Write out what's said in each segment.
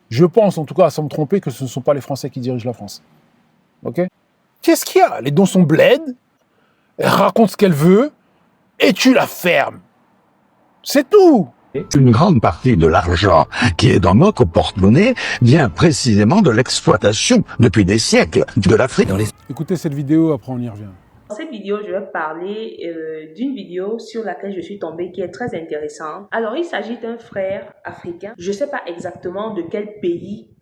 Je pense, en tout cas, sans me tromper, que ce ne sont pas les Français qui dirigent la France. Ok? Qu'est-ce qu'il y a? Les dons sont bled, elle raconte ce qu'elle veut, et tu la fermes. C'est tout. Une grande partie de l'argent qui est dans notre porte-monnaie vient précisément de l'exploitation, depuis des siècles, de l'Afrique. Écoutez cette vidéo, après on y revient. Dans cette vidéo, je vais parler d'une vidéo sur laquelle je suis tombée qui est très intéressante. Alors, il s'agit d'un frère africain. Je ne sais pas exactement de quel pays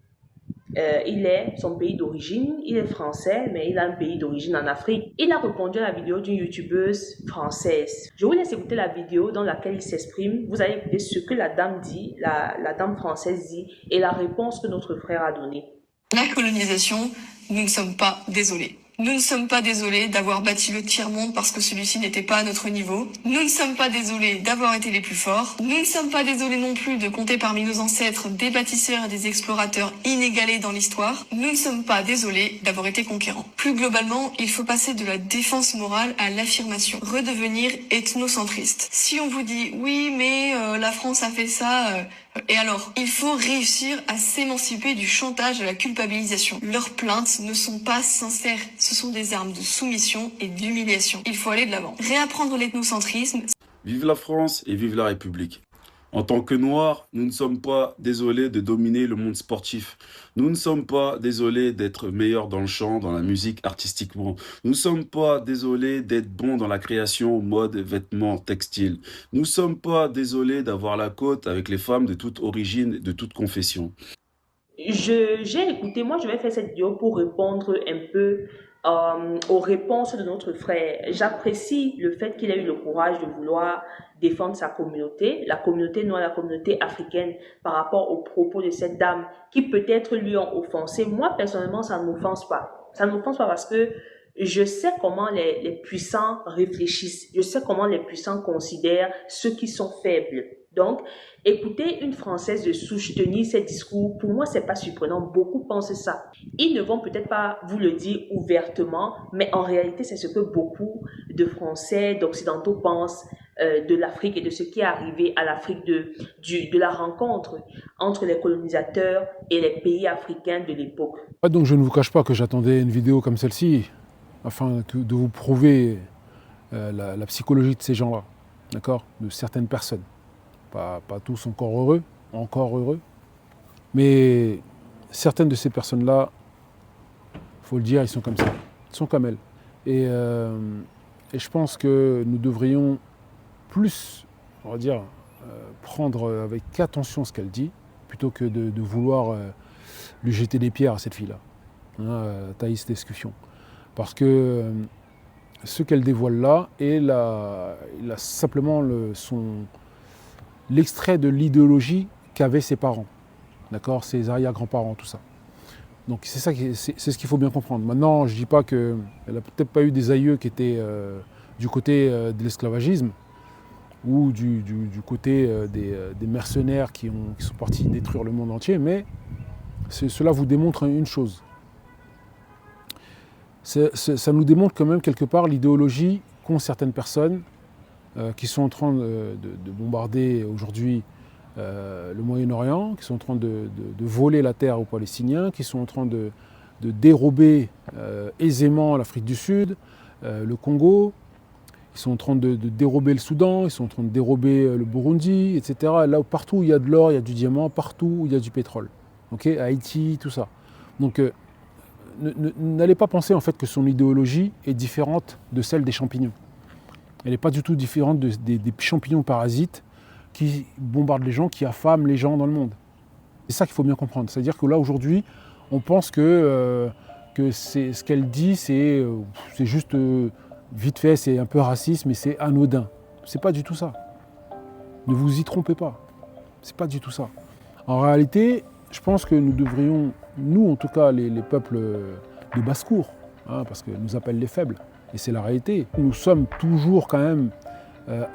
il est, son pays d'origine. Il est français, mais il a un pays d'origine en Afrique. Il a répondu à la vidéo d'une youtubeuse française. Je vous laisse écouter la vidéo dans laquelle il s'exprime. Vous allez écouter ce que la dame dit, la dame française dit, et la réponse que notre frère a donnée. La colonisation, nous ne sommes pas désolés. Nous ne sommes pas désolés d'avoir bâti le tiers-monde parce que celui-ci n'était pas à notre niveau. Nous ne sommes pas désolés d'avoir été les plus forts. Nous ne sommes pas désolés non plus de compter parmi nos ancêtres des bâtisseurs et des explorateurs inégalés dans l'histoire. Nous ne sommes pas désolés d'avoir été conquérants. Plus globalement, il faut passer de la défense morale à l'affirmation. Redevenir ethnocentriste. Si on vous dit « oui, mais la France a fait ça », et alors, il faut réussir à s'émanciper du chantage à la culpabilisation. Leurs plaintes ne sont pas sincères. Ce sont des armes de soumission et d'humiliation. Il faut aller de l'avant. Réapprendre l'ethnocentrisme. Vive la France et vive la République. En tant que Noirs, nous ne sommes pas désolés de dominer le monde sportif. Nous ne sommes pas désolés d'être meilleurs dans le chant, dans la musique, artistiquement. Nous ne sommes pas désolés d'être bons dans la création, mode, vêtements, textiles. Nous ne sommes pas désolés d'avoir la cote avec les femmes de toute origine, de toute confession. J'ai écouté, moi je vais faire cette vidéo pour répondre un peu aux réponses de notre frère. J'apprécie le fait qu'il ait eu le courage de vouloir défendre sa communauté, la communauté noire, la communauté africaine, par rapport aux propos de cette dame qui peut-être lui ont offensé. Moi personnellement, ça ne m'offense pas. Ça ne m'offense pas parce que je sais comment les puissants réfléchissent. Je sais comment les puissants considèrent ceux qui sont faibles. Donc, écouter une Française de souche tenir ces discours, pour moi, c'est pas surprenant. Beaucoup pensent ça. Ils ne vont peut-être pas vous le dire ouvertement, mais en réalité, c'est ce que beaucoup de Français, d'Occidentaux pensent de l'Afrique et de ce qui est arrivé à l'Afrique de la rencontre entre les colonisateurs et les pays africains de l'époque. Donc je ne vous cache pas que j'attendais une vidéo comme celle-ci, afin de vous prouver la psychologie de ces gens-là, d'accord, de certaines personnes. Pas tous encore heureux, mais certaines de ces personnes-là, il faut le dire, ils sont comme ça, ils sont comme elles. Et je pense que nous devrions plus, on va dire, prendre avec attention ce qu'elle dit, plutôt que de vouloir lui jeter des pierres à cette fille-là, Thaïs Descuffion. Parce que ce qu'elle dévoile là est simplement l'extrait de l'idéologie qu'avaient ses parents, d'accord, ses arrière-grands-parents, tout ça. Donc c'est ce qu'il faut bien comprendre. Maintenant, je ne dis pas qu'elle n'a peut-être pas eu des aïeux qui étaient du côté de l'esclavagisme ou du côté des mercenaires qui sont partis détruire le monde entier, mais cela vous démontre une chose. Ça nous démontre quand même quelque part l'idéologie qu'ont certaines personnes qui sont en train de bombarder aujourd'hui le Moyen-Orient, qui sont en train de voler la terre aux Palestiniens, qui sont en train de dérober aisément l'Afrique du Sud, le Congo, ils sont en train de dérober le Soudan, ils sont en train de dérober le Burundi, etc. Là, partout où il y a de l'or, il y a du diamant, partout où il y a du pétrole. Okay, Haïti, tout ça. Donc, n'allez pas penser en fait que son idéologie est différente de celle des champignons. Elle n'est pas du tout différente des champignons parasites qui bombardent les gens, qui affament les gens dans le monde. C'est ça qu'il faut bien comprendre. C'est-à-dire que là, aujourd'hui, on pense que ce qu'elle dit, c'est juste vite fait, c'est un peu raciste, mais c'est anodin. C'est pas du tout ça. Ne vous y trompez pas. C'est pas du tout ça. En réalité, je pense que nous devrions, nous en tout cas, les peuples de basse-cour, parce qu'ils nous appellent les faibles, et c'est la réalité. Nous sommes toujours quand même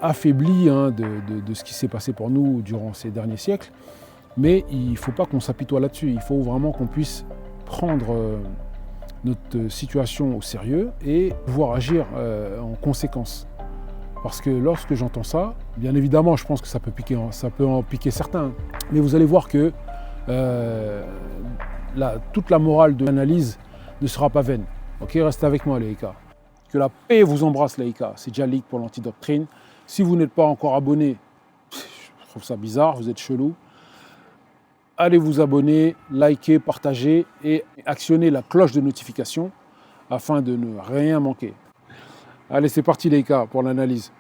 affaiblis de ce qui s'est passé pour nous durant ces derniers siècles, mais il ne faut pas qu'on s'apitoie là-dessus. Il faut vraiment qu'on puisse prendre notre situation au sérieux et pouvoir agir en conséquence. Parce que lorsque j'entends ça, bien évidemment, je pense que ça peut en piquer certains, mais vous allez voir que toute la morale de l'analyse ne sera pas vaine. Ok, restez avec moi, les gars. Que la paix vous embrasse, les gars. C'est Jalik pour l'Antidoctrine. Si vous n'êtes pas encore abonné, je trouve ça bizarre, vous êtes chelou. Allez vous abonner, liker, partager et actionner la cloche de notification afin de ne rien manquer. Allez, c'est parti, les gars, pour l'analyse.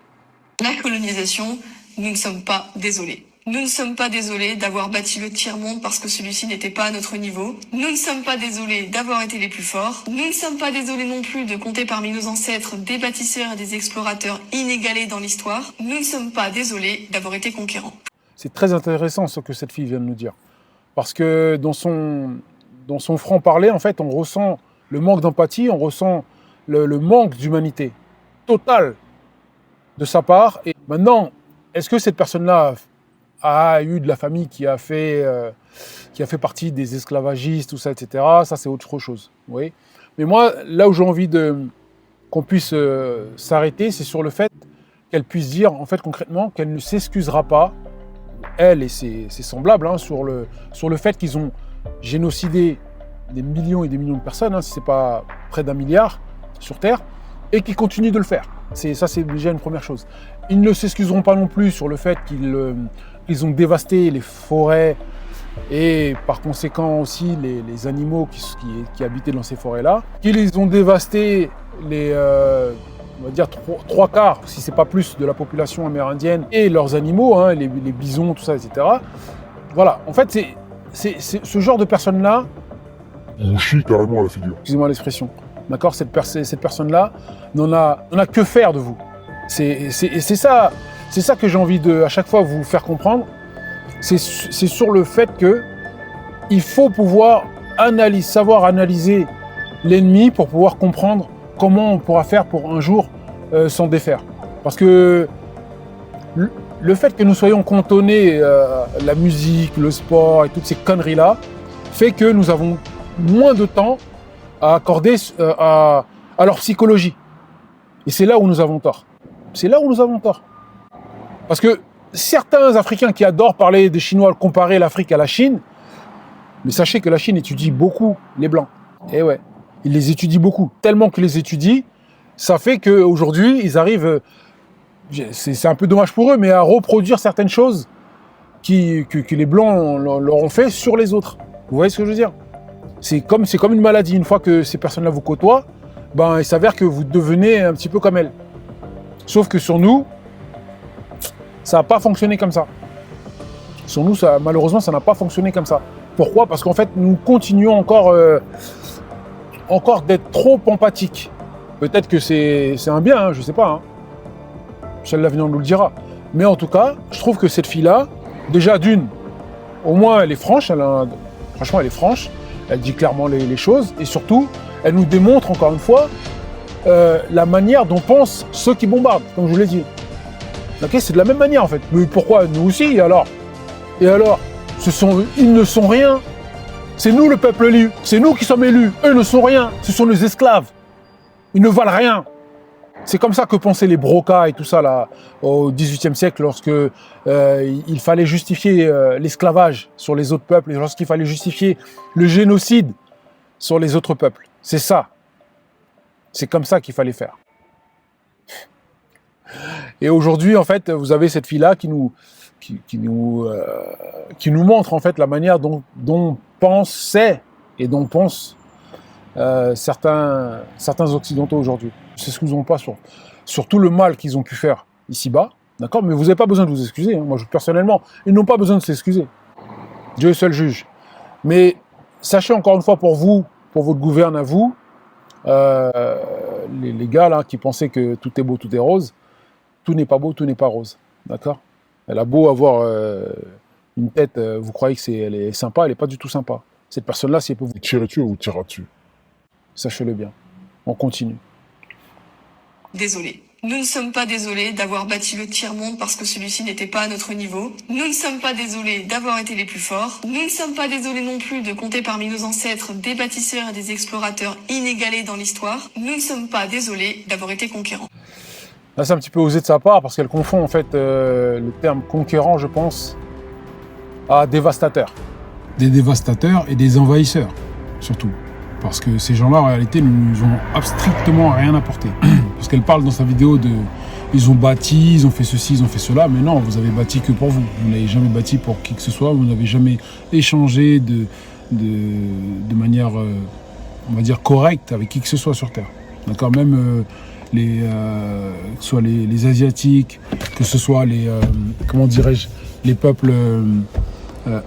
La colonisation, nous ne sommes pas désolés. Nous ne sommes pas désolés d'avoir bâti le tiers-monde parce que celui-ci n'était pas à notre niveau. Nous ne sommes pas désolés d'avoir été les plus forts. Nous ne sommes pas désolés non plus de compter parmi nos ancêtres des bâtisseurs et des explorateurs inégalés dans l'histoire. Nous ne sommes pas désolés d'avoir été conquérants. C'est très intéressant ce que cette fille vient de nous dire. Parce que dans son franc-parler, en fait, on ressent le manque d'empathie, on ressent le manque d'humanité total de sa part. Et maintenant, est-ce que cette personne-là a eu de la famille qui a fait partie des esclavagistes, tout ça, etc. Ça, c'est autre chose. Oui. Mais moi, là où j'ai envie qu'on puisse s'arrêter, c'est sur le fait qu'elle puisse dire, en fait, concrètement, qu'elle ne s'excusera pas, elle et ses semblables, hein, sur le fait qu'ils ont génocidé des millions et des millions de personnes, hein, si ce n'est pas près d'1 milliard sur Terre, et qu'ils continuent de le faire. Ça, c'est déjà une première chose. Ils ne s'excuseront pas non plus sur le fait qu'ils ont dévasté les forêts et par conséquent aussi les animaux qui habitaient dans ces forêts-là. Qu'ils ont dévasté on va dire 3/4, si c'est pas plus, de la population amérindienne et leurs animaux, hein, les bisons, tout ça, etc. Voilà, en fait, c'est ce genre de personnes-là... On chie carrément à la figure. Excusez-moi l'expression. D'accord, cette personne-là n'en a que faire de vous. C'est ça que j'ai envie de, à chaque fois, vous faire comprendre. C'est sur le fait que il faut pouvoir savoir analyser l'ennemi pour pouvoir comprendre comment on pourra faire pour un jour s'en défaire. Parce que le fait que nous soyons cantonnés la musique, le sport et toutes ces conneries-là fait que nous avons moins de temps à accorder à leur psychologie. Et c'est là où nous avons tort. C'est là où nous avons tort. Parce que certains Africains qui adorent parler des Chinois, comparer l'Afrique à la Chine, mais sachez que la Chine étudie beaucoup les Blancs. Et ouais, ils les étudient beaucoup. Tellement qu'ils les étudient, ça fait qu'aujourd'hui, ils arrivent, c'est un peu dommage pour eux, mais à reproduire certaines choses que les Blancs leur ont fait sur les autres. Vous voyez ce que je veux dire ? C'est comme une maladie. Une fois que ces personnes-là vous côtoient, ben, il s'avère que vous devenez un petit peu comme elles. Sauf que sur nous, ça n'a pas fonctionné comme ça. Sur nous, malheureusement, ça n'a pas fonctionné comme ça. Pourquoi ? Parce qu'en fait, nous continuons encore d'être trop empathiques. Peut-être que c'est un bien, hein, je ne sais pas. Hein. Seul l'avenir nous le dira. Mais en tout cas, je trouve que cette fille-là, déjà d'une, au moins elle est franche, franchement elle est franche, elle dit clairement les choses, et surtout, elle nous démontre encore une fois la manière dont pensent ceux qui bombardent, comme je vous l'ai dit. Okay, c'est de la même manière en fait. Mais pourquoi nous aussi alors ? Et alors, ils ne sont rien. C'est nous le peuple élu. C'est nous qui sommes élus. Eux ne sont rien. Ce sont nos esclaves. Ils ne valent rien. C'est comme ça que pensaient les brocas et tout ça là au XVIIIe siècle, lorsque il fallait justifier l'esclavage sur les autres peuples et lorsqu'il fallait justifier le génocide sur les autres peuples. C'est ça. C'est comme ça qu'il fallait faire. Et aujourd'hui, en fait, vous avez cette fille-là qui nous montre en fait la manière dont pensaient et dont pensent certains occidentaux aujourd'hui. Ils ne s'excuseront pas sur tout le mal qu'ils ont pu faire ici-bas, d'accord ? Mais vous n'avez pas besoin de vous excuser. Hein. Moi, personnellement, ils n'ont pas besoin de s'excuser. Dieu est seul juge. Mais sachez encore une fois pour vous, pour votre gouverne à vous, les gars là qui pensaient que tout est beau, tout est rose, tout n'est pas beau, tout n'est pas rose, d'accord ? Elle a beau avoir une tête, vous croyez qu'elle est sympa, elle n'est pas du tout sympa. Cette personne-là, si elle peut vous tirer dessus, elle vous tirera dessus. Sachez-le bien. On continue. Désolés. Nous ne sommes pas désolés d'avoir bâti le tiers-monde parce que celui-ci n'était pas à notre niveau. Nous ne sommes pas désolés d'avoir été les plus forts. Nous ne sommes pas désolés non plus de compter parmi nos ancêtres des bâtisseurs et des explorateurs inégalés dans l'histoire. Nous ne sommes pas désolés d'avoir été conquérants. Là, c'est un petit peu osé de sa part parce qu'elle confond en fait le terme conquérant, je pense, à dévastateur. des dévastateurs et des envahisseurs, surtout. Parce que ces gens-là, en réalité, ne nous ont strictement rien apporté. Parce qu'elle parle dans sa vidéo de... Ils ont bâti, ils ont fait ceci, ils ont fait cela. Mais non, vous avez bâti que pour vous. Vous n'avez jamais bâti pour qui que ce soit. Vous n'avez jamais échangé de manière, on va dire, correcte avec qui que ce soit sur Terre. D'accord, même que ce soit les Asiatiques, que ce soit les, comment dirais-je, les peuples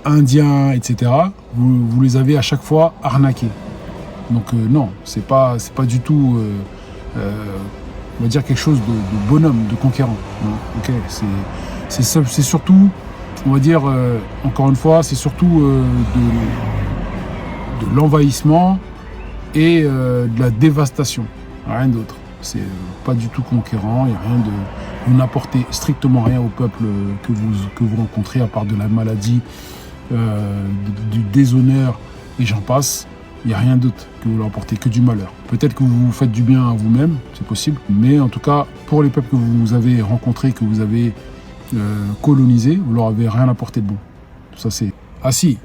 indiens, etc. Vous les avez à chaque fois arnaqués. Donc non, c'est pas du tout, on va dire, quelque chose de bonhomme, de conquérant. Hein. Okay, c'est surtout, on va dire, encore une fois, c'est surtout de l'envahissement et de la dévastation. Rien d'autre. C'est pas du tout conquérant, il n'y a rien de... Vous n'apportez strictement rien au peuple que vous rencontrez, à part de la maladie, du déshonneur, et j'en passe. Il n'y a rien d'autre que vous leur apportez, que du malheur. Peut-être que vous faites du bien à vous-même, c'est possible, mais en tout cas, pour les peuples que vous avez rencontrés, que vous avez colonisés, vous leur avez rien apporté de bon. Ça c'est... Ah si,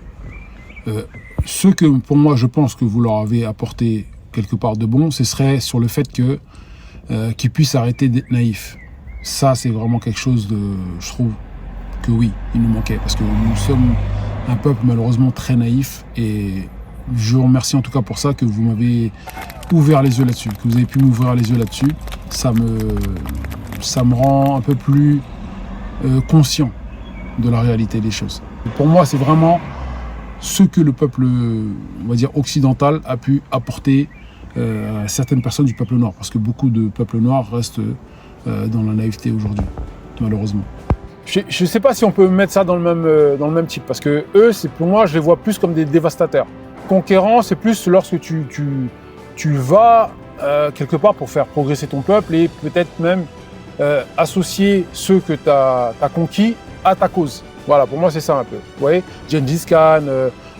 ce que pour moi je pense que vous leur avez apporté quelque part de bon, ce serait sur le fait qu'ils puissent arrêter d'être naïfs. Ça c'est vraiment quelque chose de... Je trouve que oui, il nous manquait, parce que nous sommes un peuple malheureusement très naïf, et je vous remercie en tout cas pour ça, que vous m'avez ouvert les yeux là-dessus, que vous avez pu m'ouvrir les yeux là-dessus. Ça me rend un peu plus conscient de la réalité des choses. Pour moi, c'est vraiment ce que le peuple, on va dire, occidental a pu apporter à certaines personnes du peuple noir, parce que beaucoup de peuples noirs restent dans la naïveté aujourd'hui, malheureusement. Je ne sais pas si on peut mettre ça dans le même type, parce que eux, pour moi, je les vois plus comme des dévastateurs. Conquérant, c'est plus lorsque tu vas quelque part pour faire progresser ton peuple et peut-être même associer ceux que tu as conquis à ta cause. Voilà, pour moi, c'est ça un peu. Vous voyez, Gengis Khan,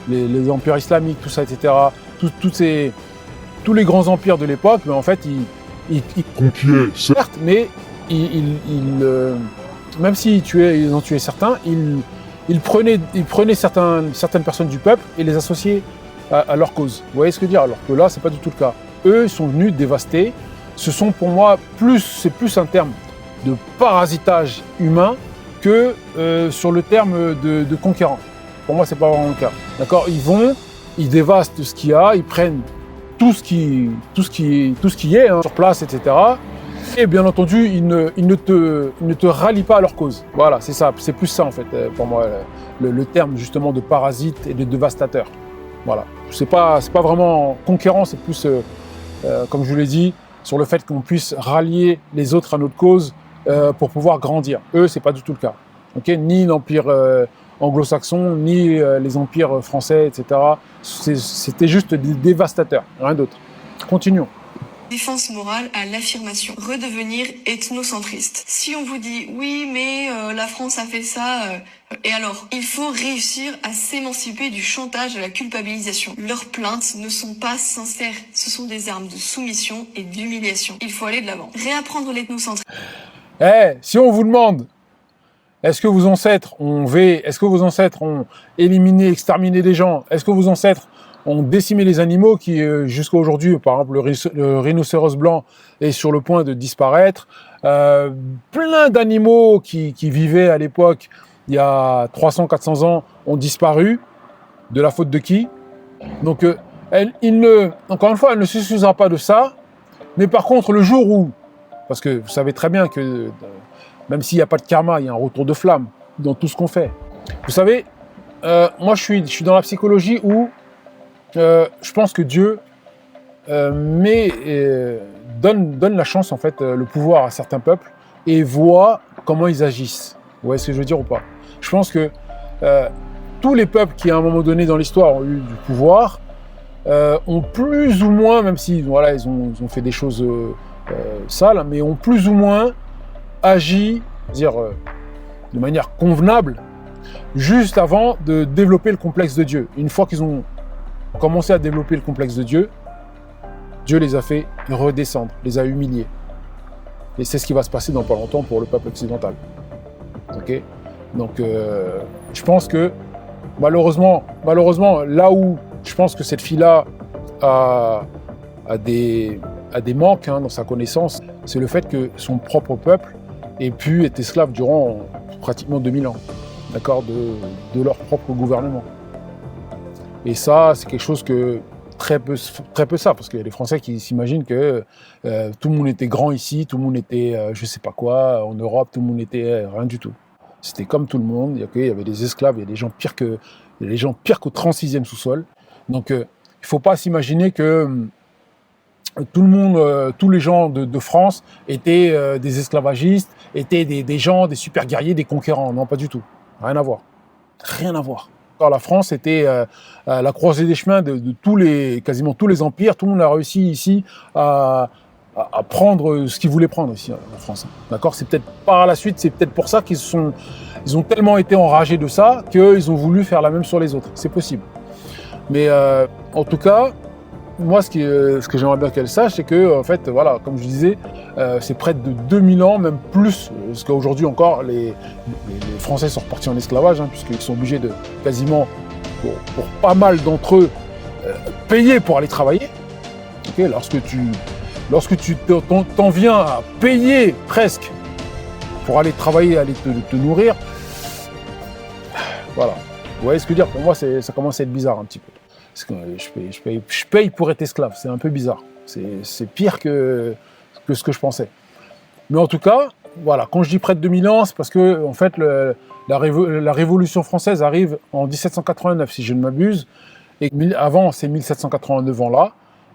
les empires islamiques, tout ça, etc. Tous les grands empires de l'époque, mais en fait, ils Conquiert, certes, mais même s'ils ils en tuaient certains, ils prenaient certaines personnes du peuple et les associaient à leur cause. Vous voyez ce que je veux dire? Alors que là, c'est pas du tout le cas. Eux, ils sont venus dévaster. Ce sont pour moi c'est plus un terme de parasitage humain que sur le terme de conquérant. Pour moi, c'est pas vraiment le cas. D'accord? Ils dévastent ce qu'il y a, ils prennent tout ce qui est hein, sur place, etc. Et bien entendu, ils ne te rallient pas à leur cause. Voilà, c'est ça. C'est plus ça en fait pour moi le terme justement de parasite et de dévastateur. Voilà. C'est pas vraiment conquérant, c'est plus, comme je vous l'ai dit, sur le fait qu'on puisse rallier les autres à notre cause pour pouvoir grandir. Eux, c'est pas du tout le cas. Okay, ni l'empire anglo-saxon, ni les empires français, etc. C'était juste des dévastateurs, rien d'autre. Continuons. Défense morale à l'affirmation. Redevenir ethnocentriste. Si on vous dit oui mais la France a fait ça, et alors il faut réussir à s'émanciper du chantage à la culpabilisation. Leurs plaintes ne sont pas sincères. Ce sont des armes de soumission et d'humiliation. Il faut aller de l'avant. Réapprendre l'ethnocentrisme. Si on vous demande, est-ce que vos ancêtres ont éliminé, exterminé des gens? Est-ce que vos ancêtres ont décimé les animaux qui, jusqu'à aujourd'hui, par exemple, le rhinocéros blanc est sur le point de disparaître. Plein d'animaux qui vivaient à l'époque, il y a 300-400 ans, ont disparu. De la faute de qui? Donc, encore une fois, elle ne s'excusera pas de ça. Mais par contre, le jour où, parce que vous savez très bien que même s'il n'y a pas de karma, il y a un retour de flamme dans tout ce qu'on fait. Vous savez, moi je suis dans la psychologie où je pense que Dieu donne la chance, en fait, le pouvoir à certains peuples et voit comment ils agissent. Vous voyez ce que je veux dire ou pas? Je pense que tous les peuples qui, à un moment donné dans l'histoire, ont eu du pouvoir, ont plus ou moins, même si voilà, ils ont fait des choses sales, mais ont plus ou moins agi, de manière convenable, juste avant de développer le complexe de Dieu. Une fois qu'ils ont commencé à développer le complexe de Dieu, Dieu les a fait redescendre, les a humiliés. Et c'est ce qui va se passer dans pas longtemps pour le peuple occidental. Ok? Donc, je pense que Malheureusement, là où je pense que cette fille-là a des manques dans sa connaissance, c'est le fait que son propre peuple ait pu être esclave durant pratiquement 2000 ans, d'accord, de leur propre gouvernement. Et ça, c'est quelque chose que très peu ça, parce qu'il y a des Français qui s'imaginent que tout le monde était grand ici, tout le monde était je sais pas quoi, en Europe, tout le monde était rien du tout. C'était comme tout le monde, il y avait des esclaves, il y a des gens pires qu'au 36e sous-sol. Donc il ne faut pas s'imaginer que tout le monde, tous les gens de France étaient des esclavagistes, étaient des gens, des super guerriers, des conquérants. Non, pas du tout. Rien à voir. Rien à voir. La France était à la croisée des chemins de quasiment tous les empires. Tout le monde a réussi ici à prendre ce qu'ils voulaient prendre ici en France. D'accord ? C'est peut-être par la suite, c'est peut-être pour ça ils ont tellement été enragés de ça qu'ils ont voulu faire la même sur les autres. C'est possible. Mais en tout cas, moi, ce que j'aimerais bien qu'elle sache, c'est que, en fait, voilà, comme je disais, c'est près de 2000 ans, même plus, parce qu'aujourd'hui encore, les Français sont repartis en esclavage, puisqu'ils sont obligés de quasiment, pour pas mal d'entre eux, payer pour aller travailler. Okay, lorsque tu t'en viens à payer presque pour aller travailler, aller te nourrir, voilà. Vous voyez ce que je veux dire ? Pour moi, ça commence à être bizarre un petit peu. Parce que je paye pour être esclave, c'est un peu bizarre. C'est pire que ce que je pensais. Mais en tout cas, voilà, quand je dis près de 2000 ans, c'est parce que en fait, la Révolution française arrive en 1789, si je ne m'abuse, et avant ces 1789 ans-là,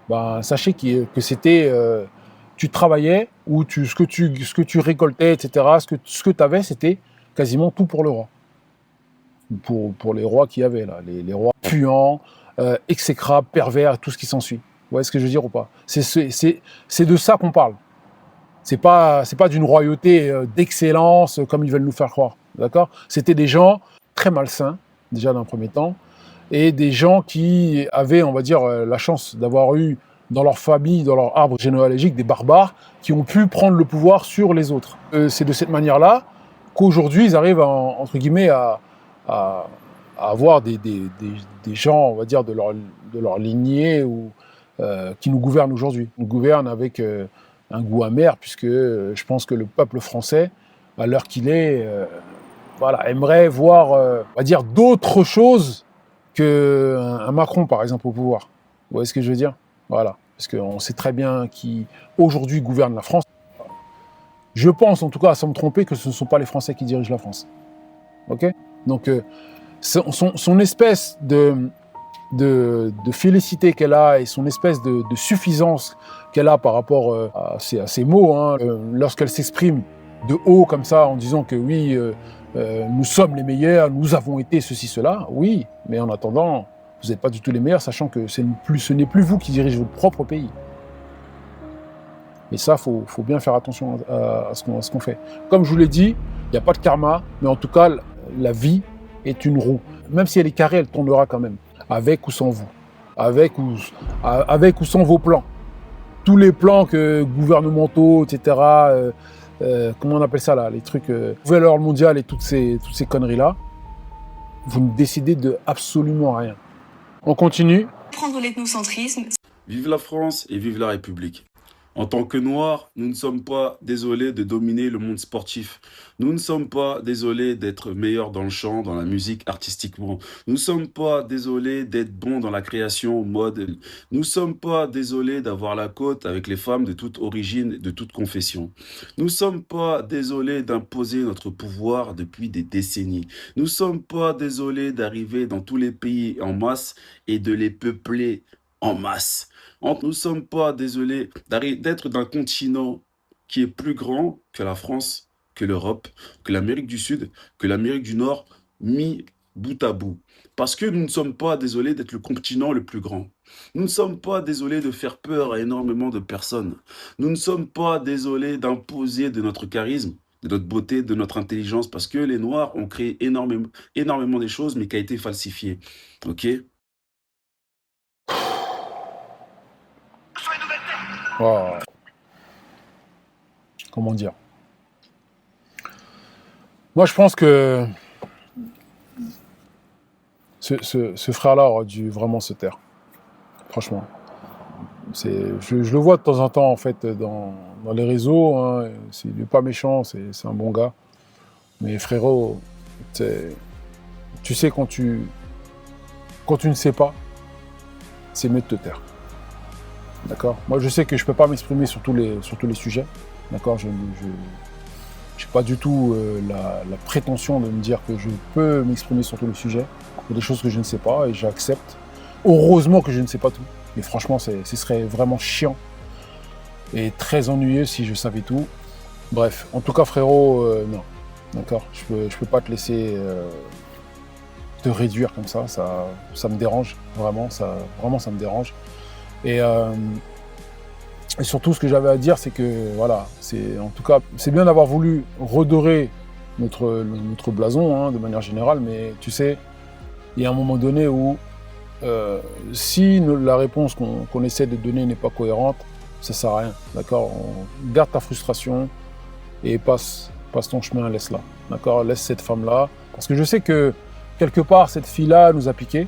ben, sachez que c'était, tu travaillais, ou ce que tu récoltais, etc., ce que tu avais, c'était quasiment tout pour le roi. Pour les rois qu'il y avait là, les rois puants, exécrables, pervers, tout ce qui s'ensuit. Vous voyez ce que je veux dire ou pas ? C'est de ça qu'on parle. C'est pas d'une royauté d'excellence comme ils veulent nous faire croire. D'accord ? C'était des gens très malsains, déjà dans un premier temps, et des gens qui avaient, on va dire, la chance d'avoir eu dans leur famille, dans leur arbre généalogique, des barbares qui ont pu prendre le pouvoir sur les autres. C'est de cette manière-là qu'aujourd'hui, ils arrivent, entre guillemets, à avoir des gens, on va dire, de leur lignée ou, qui nous gouvernent aujourd'hui. Ils nous gouvernent avec un goût amer, puisque je pense que le peuple français, à l'heure qu'il est, voilà, aimerait voir, on va dire, d'autres choses qu'un Macron, par exemple, au pouvoir. Vous voyez ce que je veux dire ? Voilà. Parce qu'on sait très bien qui, aujourd'hui, gouverne la France. Je pense, en tout cas, sans me tromper, que ce ne sont pas les Français qui dirigent la France. Ok ? Donc, son espèce de félicité qu'elle a et son espèce de suffisance qu'elle a par rapport à ses mots, lorsqu'elle s'exprime de haut comme ça en disant que oui, nous sommes les meilleurs, nous avons été ceci, cela, oui, mais en attendant, vous n'êtes pas du tout les meilleurs, sachant que ce n'est plus vous qui dirigez votre propre pays. Et ça, faut bien faire attention à ce qu'on fait. Comme je vous l'ai dit, il n'y a pas de karma, mais en tout cas, la vie est une roue. Même si elle est carrée, elle tournera quand même, avec ou sans vous, avec ou sans vos plans. Tous les plans gouvernementaux, etc., comment on appelle ça là, les trucs, nouvel ordre mondial et toutes ces conneries-là, vous ne décidez de absolument rien. On continue. Prendre l'ethnocentrisme. Vive la France et vive la République. En tant que Noirs, nous ne sommes pas désolés de dominer le monde sportif. Nous ne sommes pas désolés d'être meilleurs dans le chant, dans la musique, artistiquement. Nous ne sommes pas désolés d'être bons dans la création, mode. Nous ne sommes pas désolés d'avoir la cote avec les femmes de toute origine, de toute confession. Nous ne sommes pas désolés d'imposer notre pouvoir depuis des décennies. Nous ne sommes pas désolés d'arriver dans tous les pays en masse et de les peupler en masse. Nous ne sommes pas désolés d'être d'un continent qui est plus grand que la France, que l'Europe, que l'Amérique du Sud, que l'Amérique du Nord, mis bout à bout. Parce que nous ne sommes pas désolés d'être le continent le plus grand. Nous ne sommes pas désolés de faire peur à énormément de personnes. Nous ne sommes pas désolés d'imposer de notre charisme, de notre beauté, de notre intelligence, parce que les Noirs ont créé énormément des choses, mais qui a été falsifiées. Ok ? Oh. Comment dire ? Moi, je pense que ce frère-là aurait dû vraiment se taire. Franchement. Je le vois de temps en temps, en fait, dans les réseaux. Hein. Il n'est pas méchant, c'est un bon gars. Mais frérot, tu sais, quand tu ne sais pas, c'est mieux de te taire. D'accord? Moi, je sais que je ne peux pas m'exprimer sur tous les sujets. D'accord? Je n'ai pas du tout la prétention de me dire que je peux m'exprimer sur tous les sujets. Il y a des choses que je ne sais pas et j'accepte. Heureusement que je ne sais pas tout. Mais franchement, ce serait vraiment chiant et très ennuyeux si je savais tout. Bref, en tout cas, frérot, non. D'accord? Je peux pas te laisser te réduire comme ça. Ça me dérange, vraiment. Ça me dérange. Et surtout, ce que j'avais à dire, c'est que, voilà, en tout cas, c'est bien d'avoir voulu redorer notre blason, hein, de manière générale, mais tu sais, il y a un moment donné où si la réponse qu'on essaie de donner n'est pas cohérente, ça sert à rien, d'accord? Garde ta frustration et passe ton chemin, laisse-la, d'accord? Laisse cette femme-là, parce que je sais que quelque part cette fille-là nous a piqué,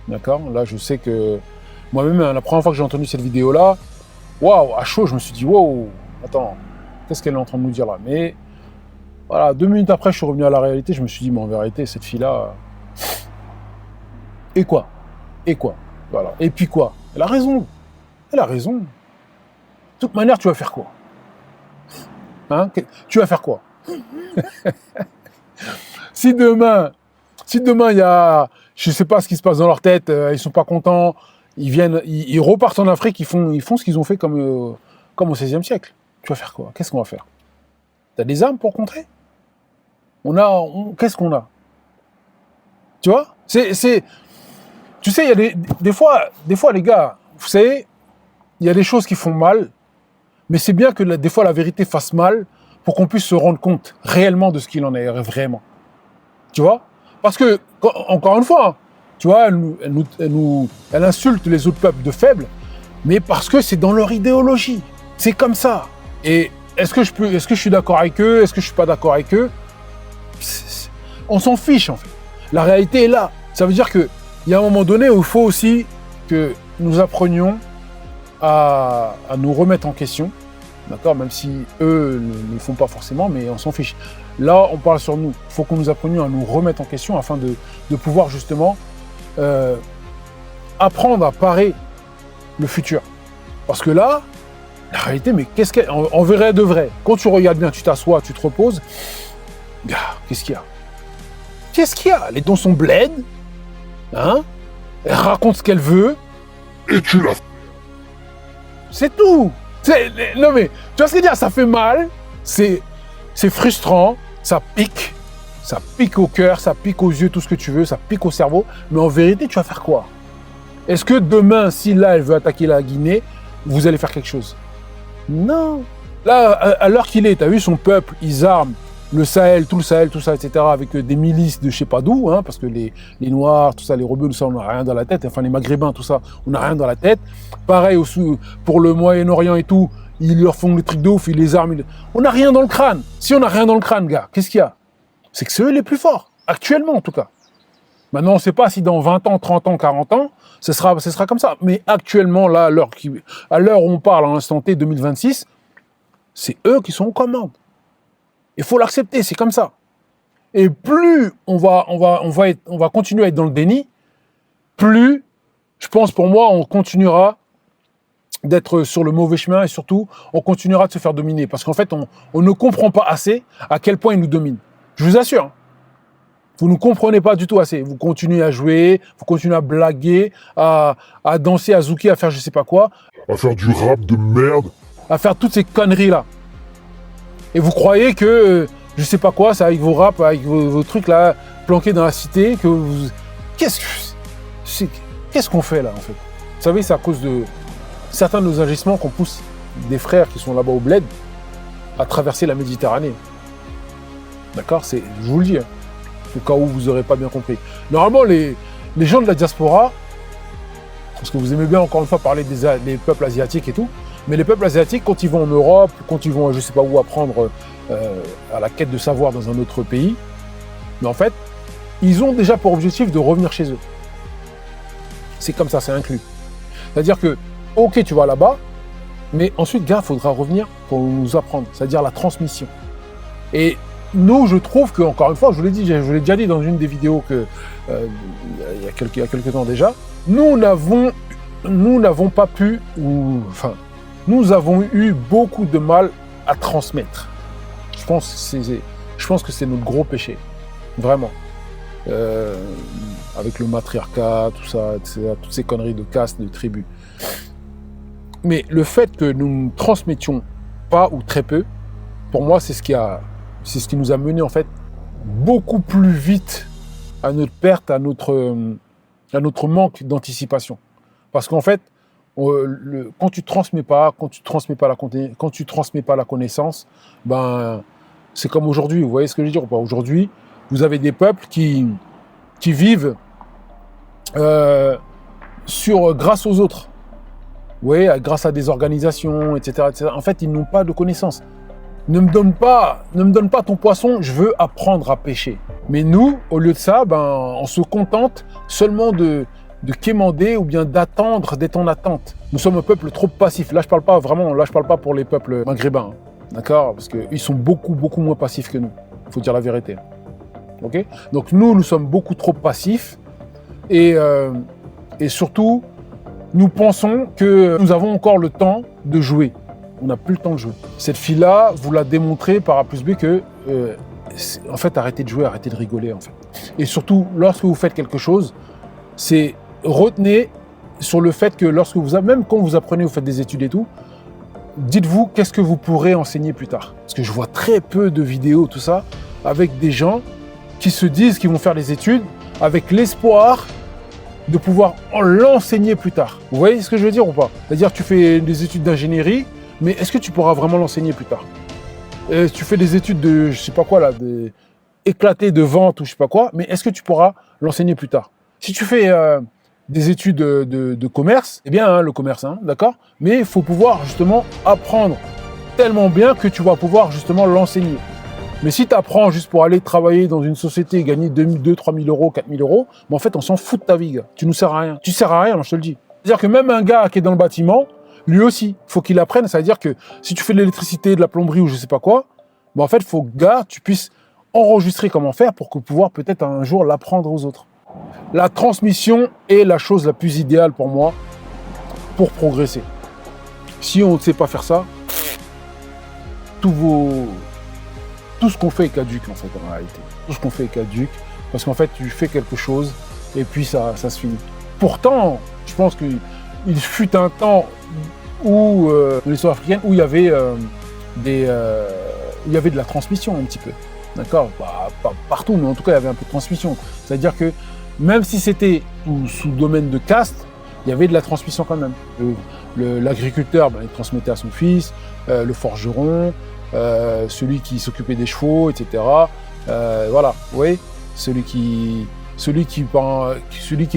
d'accord? Là, je sais que moi-même, la première fois que j'ai entendu cette vidéo-là, waouh, à chaud, je me suis dit waouh, attends, qu'est-ce qu'elle est en train de nous dire là? Mais voilà, 2 minutes après, je suis revenu à la réalité, je me suis dit, mais en vérité, cette fille-là, et quoi? Et quoi? Voilà. Et puis quoi? Elle a raison. Elle a raison. De toute manière, tu vas faire quoi? Hein? Tu vas faire quoi? Si demain, il y a, je sais pas ce qui se passe dans leur tête, ils sont pas contents, ils repartent en Afrique, ils font ce qu'ils ont fait comme au XVIe siècle. Tu vas faire quoi? Qu'est-ce qu'on va faire? T'as des armes pour contrer? Qu'est-ce qu'on a? Tu vois? Tu sais, il y a des fois, les gars, vous savez, il y a des choses qui font mal, mais c'est bien que des fois la vérité fasse mal pour qu'on puisse se rendre compte réellement de ce qu'il en est vraiment. Tu vois? Parce que, encore une fois, tu vois, elle insulte les autres peuples de faibles, mais parce que c'est dans leur idéologie. C'est comme ça. Et est-ce que je suis d'accord avec eux? Est-ce que je suis pas d'accord avec eux? On s'en fiche, en fait. La réalité est là. Ça veut dire que il y a un moment donné où il faut aussi que nous apprenions à nous remettre en question, d'accord, même si eux ne le font pas forcément, mais on s'en fiche. Là, on parle sur nous. Il faut que nous apprenions à nous remettre en question afin de pouvoir justement apprendre à parer le futur. Parce que là, la réalité, mais qu'est-ce qu'elle... En vrai de vrai, quand tu regardes bien, tu t'assois, tu te reposes, qu'est-ce qu'il y a? Qu'est-ce qu'il y a? Les dons sont blêdes, hein? Elle raconte ce qu'elle veut. Et tu l'as. C'est tout. Non mais, tu vois ce que je veux dire? Ça fait mal, c'est frustrant, ça pique au cœur, ça pique aux yeux, tout ce que tu veux, ça pique au cerveau. Mais en vérité, tu vas faire quoi? Est-ce que demain, si là, elle veut attaquer la Guinée, vous allez faire quelque chose? Non. Là, à l'heure qu'il est, t'as vu son peuple, ils arment le Sahel, tout ça, etc., avec des milices de je sais pas d'où, hein, parce que les Noirs, tout ça, les rebelles, tout ça, on n'a rien dans la tête, enfin les Maghrébins, tout ça, on n'a rien dans la tête. Pareil pour le Moyen-Orient et tout, ils leur font le truc de ouf, ils les arment. On n'a rien dans le crâne. Si on n'a rien dans le crâne, gars, qu'est-ce qu'il y a? C'est que c'est eux les plus forts, actuellement en tout cas. Maintenant, on ne sait pas si dans 20 ans, 30 ans, 40 ans, ce sera comme ça. Mais actuellement, là, à l'heure où on parle, en l'instant T 2026, c'est eux qui sont aux commandes. Il faut l'accepter, c'est comme ça. Et plus on va continuer à être dans le déni, plus, je pense pour moi, on continuera d'être sur le mauvais chemin et surtout, on continuera de se faire dominer. Parce qu'en fait, on ne comprend pas assez à quel point ils nous dominent. Je vous assure. Vous ne comprenez pas du tout assez. Vous continuez à jouer, vous continuez à blaguer, à danser, à zouker, à faire je sais pas quoi. À faire du rap de merde. À faire toutes ces conneries-là. Et vous croyez que, je sais pas quoi, c'est avec vos raps, avec vos trucs là, planqués dans la cité, que vous... Qu'est-ce qu'on fait là, en fait? Vous savez, c'est à cause de certains de nos agissements qu'on pousse des frères qui sont là-bas au bled à traverser la Méditerranée. D'accord? Je vous le dis, hein, au cas où vous n'aurez pas bien compris. Normalement, les gens de la diaspora, parce que vous aimez bien, encore une fois, parler des peuples asiatiques et tout, mais les peuples asiatiques, quand ils vont en Europe, quand ils vont, je sais pas où, apprendre à la quête de savoir dans un autre pays, mais en fait, ils ont déjà pour objectif de revenir chez eux. C'est comme ça, c'est inclus. C'est-à-dire que, ok, tu vas là-bas, mais ensuite, gars, il faudra revenir pour nous apprendre, c'est-à-dire la transmission. Et nous, je trouve que, encore une fois, je vous l'ai déjà dit dans une des vidéos que il y a quelques temps déjà, nous n'avons pas pu, nous avons eu beaucoup de mal à transmettre. Je pense que c'est notre gros péché, vraiment. Avec le matriarcat, tout ça, etc., toutes ces conneries de caste, de tribus. Mais le fait que nous ne transmettions pas ou très peu, pour moi, c'est ce qui nous a mené en fait beaucoup plus vite à notre perte, à notre manque d'anticipation. Parce qu'en fait, quand tu transmets pas la connaissance, ben c'est comme aujourd'hui. Vous voyez ce que je veux dire ou pas? Aujourd'hui, vous avez des peuples qui vivent grâce aux autres. Oui, grâce à des organisations, etc., etc. En fait, ils n'ont pas de connaissances. Ne me donne pas ton poisson, je veux apprendre à pêcher. Mais nous, au lieu de ça, on se contente seulement de quémander ou bien d'attendre, d'être en attente. Nous sommes un peuple trop passif. Là, je parle pas pour les peuples maghrébins, hein, d'accord? Parce qu'ils sont beaucoup, beaucoup moins passifs que nous. Il faut dire la vérité. Ok? Donc nous sommes beaucoup trop passifs et surtout, nous pensons que nous avons encore le temps de jouer. On n'a plus le temps de jouer. Cette fille-là vous l'a démontré par A plus B que, en fait, arrêtez de jouer, arrêtez de rigoler, en fait. Et surtout, lorsque vous faites quelque chose, c'est retenez sur le fait que même quand vous apprenez, vous faites des études et tout, dites-vous qu'est-ce que vous pourrez enseigner plus tard. Parce que je vois très peu de vidéos, tout ça, avec des gens qui se disent qu'ils vont faire des études avec l'espoir de pouvoir l'enseigner plus tard. Vous voyez ce que je veux dire ou pas? C'est-à-dire tu fais des études d'ingénierie, mais est-ce que tu pourras vraiment l'enseigner plus tard? Tu fais des études de, je sais pas quoi là, éclatées de vente ou je sais pas quoi, mais est-ce que tu pourras l'enseigner plus tard? Si tu fais des études de commerce, eh bien le commerce, hein, d'accord? Mais il faut pouvoir justement apprendre tellement bien que tu vas pouvoir justement l'enseigner. Mais si tu apprends juste pour aller travailler dans une société et gagner 2 3 000 euros, 4 000 euros, mais en fait, on s'en fout de ta vie, gars. Tu nous sers à rien. Tu sers à rien, je te le dis. C'est-à-dire que même un gars qui est dans le bâtiment, lui aussi, faut qu'il apprenne. Ça veut dire que si tu fais de l'électricité, de la plomberie ou je sais pas quoi, ben en fait, faut que, gars, tu puisses enregistrer comment faire pour que pouvoir peut-être un jour l'apprendre aux autres. La transmission est la chose la plus idéale pour moi pour progresser. Si on ne sait pas faire ça, tout ce qu'on fait est caduque en fait en réalité. Tout ce qu'on fait est caduque parce qu'en fait tu fais quelque chose et puis ça se finit. Pourtant, je pense qu'il fut un temps où dans l'histoire africaine où il y avait de la transmission un petit peu. D'accord? Pas partout, mais en tout cas il y avait un peu de transmission. C'est-à-dire que même si c'était sous domaine de caste, il y avait de la transmission quand même. L'agriculteur, il transmettait à son fils, le forgeron, celui qui s'occupait des chevaux, etc. Voilà, vous voyez, celui qui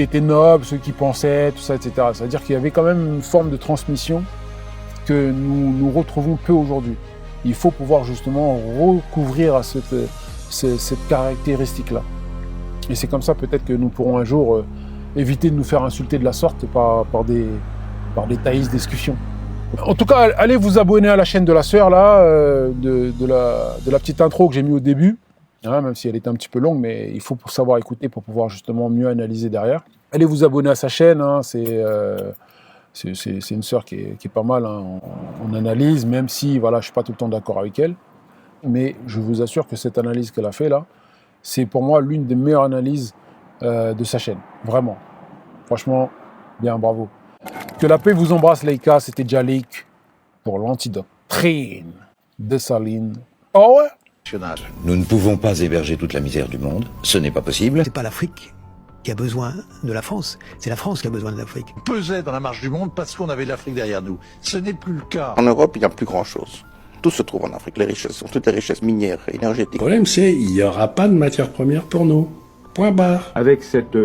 était noble, celui qui pensait, tout ça, etc. C'est-à-dire qu'il y avait quand même une forme de transmission que nous retrouvons peu aujourd'hui. Il faut pouvoir justement recouvrir à cette caractéristique-là. Et c'est comme ça peut-être que nous pourrons un jour éviter de nous faire insulter de la sorte par des taillisses discussions. En tout cas, allez vous abonner à la chaîne de la sœur, là, de la petite intro que j'ai mis au début, hein, même si elle était un petit peu longue, mais il faut savoir écouter pour pouvoir justement mieux analyser derrière. Allez vous abonner à sa chaîne, hein, c'est une sœur qui est pas mal hein, en analyse, même si voilà, je ne suis pas tout le temps d'accord avec elle. Mais je vous assure que cette analyse qu'elle a fait là, c'est pour moi l'une des meilleures analyses de sa chaîne. Vraiment. Franchement, bien, bravo. Que la paix vous embrasse, Leïka. C'était Djalik pour l'antidoctrine de Saline. Oh ouais. Nous ne pouvons pas héberger toute la misère du monde. Ce n'est pas possible. C'est pas l'Afrique qui a besoin de la France. C'est la France qui a besoin de l'Afrique. On pesait dans la marche du monde parce qu'on avait l'Afrique derrière nous. Ce n'est plus le cas. En Europe, il n'y a plus grand-chose. Tout se trouve en Afrique. Les richesses, toutes les richesses minières et énergétiques. Le problème, c'est qu'il n'y aura pas de matières premières pour nous. Point barre. Avec cette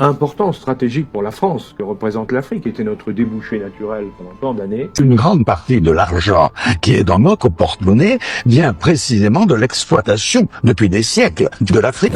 importance stratégique pour la France que représente l'Afrique, qui était notre débouché naturel pendant tant d'années. Une grande partie de l'argent qui est dans notre porte-monnaie vient précisément de l'exploitation depuis des siècles de l'Afrique.